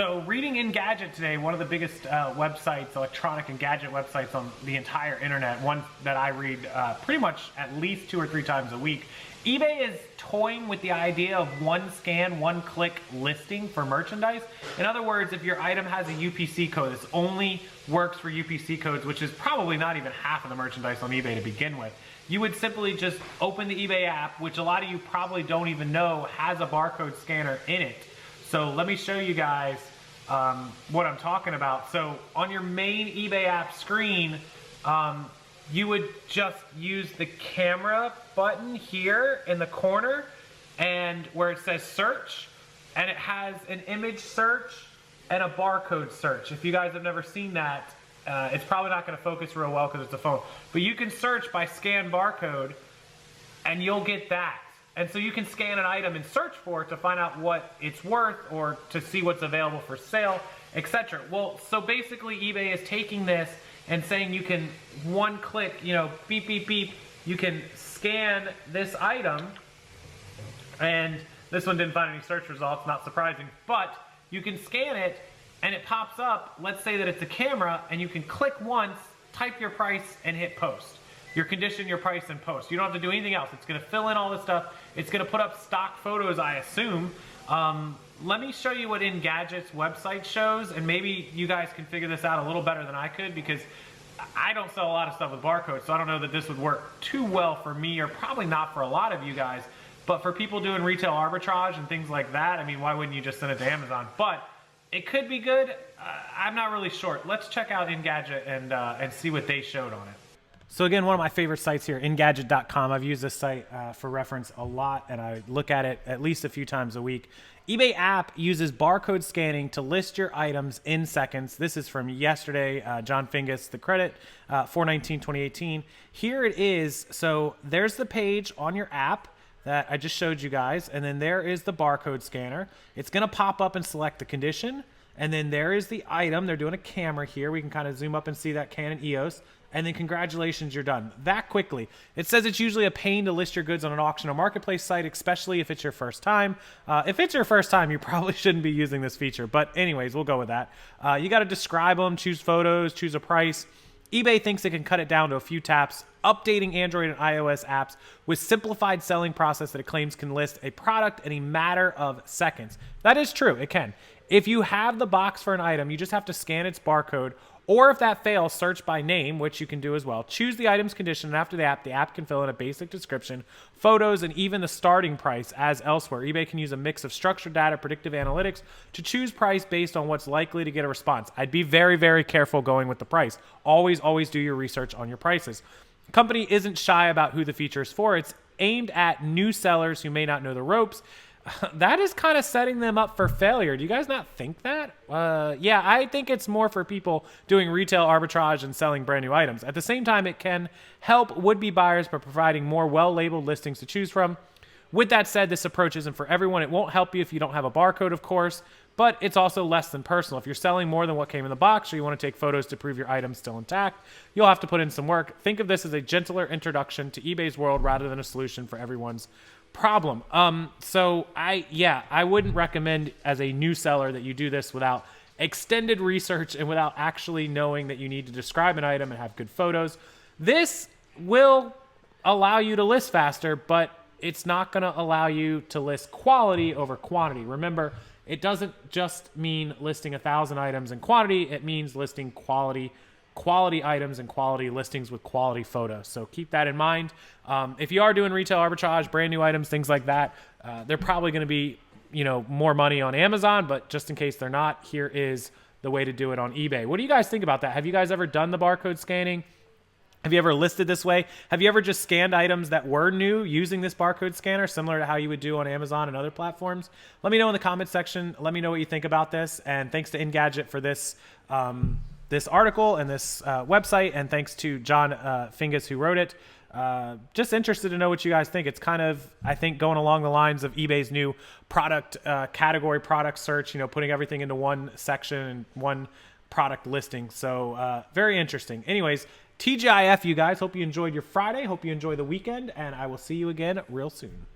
So reading Engadget today, one of the biggest websites, electronic and gadget websites on the entire internet, one that I read pretty much at least 2 or 3 times a week. eBay is toying with the idea of one scan, one click listing for merchandise. In other words, if your item has a UPC code, this only works for UPC codes, which is probably not even half of the merchandise on eBay to begin with. You would simply just open the eBay app, which a lot of you probably don't even know has a barcode scanner in it. So let me show you guys what I'm talking about. So on your main eBay app screen, you would just use the camera button here in the corner and where it says search, and it has an image search and a barcode search. If you guys have never seen that, it's probably not going to focus real well because it's a phone. But you can search by scan barcode and you'll get that. And so you can scan an item and search for it to find out what it's worth or to see what's available for sale, etc. Well, so basically eBay is taking this and saying you can one click, you know, beep, beep, beep, you can scan this item, and this one didn't find any search results, not surprising, but you can scan it and it pops up. Let's say that it's a camera, and you can click once, type your price, and hit post. Your condition, your price, and post. You don't have to do anything else. It's going to fill in all this stuff. It's going to put up stock photos, I assume. Let me show you what Engadget's website shows, and maybe you guys can figure this out a little better than I could, because I don't sell a lot of stuff with barcodes, so I don't know that this would work too well for me, or probably not for a lot of you guys. But for people doing retail arbitrage and things like that, I mean, why wouldn't you just send it to Amazon? But it could be good. I'm not really sure. Let's check out Engadget and see what they showed on it. So again, one of my favorite sites here, Engadget.com. I've used this site for reference a lot, and I look at it at least a few times a week. eBay app uses barcode scanning to list your items in seconds. This is from yesterday, John Fingus, the credit, 4/19/2018. Here it is. So there's the page on your app that I just showed you guys, and then there is the barcode scanner. It's going to pop up and select the condition, and then there is the item. They're doing a camera here. We can kind of zoom up and see that Canon EOS. And then congratulations, you're done. That quickly. It says it's usually a pain to list your goods on an auction or marketplace site, especially if it's your first time. If it's your first time, you probably shouldn't be using this feature. But anyways, we'll go with that. You got to describe them, choose photos, choose a price. eBay thinks it can cut it down to a few taps, updating Android and iOS apps with simplified selling process that it claims can list a product in a matter of seconds. That is true, it can. If you have the box for an item, you just have to scan its barcode, or if that fails, search by name, which you can do as well. Choose the item's condition, and after the app can fill in a basic description, photos, and even the starting price as elsewhere. eBay can use a mix of structured data, predictive analytics to choose price based on what's likely to get a response. I'd be very, very careful going with the price. Always, always do your research on your prices. The company isn't shy about who the feature is for. It's aimed at new sellers who may not know the ropes. That is kind of setting them up for failure. Do you guys not think that? Yeah, I think it's more for people doing retail arbitrage and selling brand new items. At the same time, it can help would-be buyers by providing more well-labeled listings to choose from. With that said, this approach isn't for everyone. It won't help you if you don't have a barcode, of course, but it's also less than personal. If you're selling more than what came in the box, or you want to take photos to prove your item's still intact, you'll have to put in some work. Think of this as a gentler introduction to eBay's world rather than a solution for everyone's problem. So I wouldn't recommend as a new seller that you do this without extended research and without actually knowing that you need to describe an item and have good photos. This will allow you to list faster, but it's not going to allow you to list quality over quantity. Remember, it doesn't just mean listing 1,000 items in quantity. It means listing quality items and quality listings with quality photos. So keep that in mind. If you are doing retail arbitrage, brand new items, things like that, they're probably going to be, more money on Amazon, but just in case they're not, here is the way to do it on eBay. What do you guys think about that? Have you guys ever done the barcode scanning? Have you ever listed this way? Have you ever just scanned items that were new using this barcode scanner, similar to how you would do on Amazon and other platforms? Let me know in the comments section. Let me know what you think about this. And thanks to Engadget for this this article and this website, and thanks to John Fingus who wrote it. Just interested to know what you guys think. It's kind of, I think, going along the lines of eBay's new product category product search, putting everything into one section and one product listing. So very interesting. Anyways, TGIF, you guys. Hope you enjoyed your Friday. Hope you enjoy the weekend, and I will see you again real soon.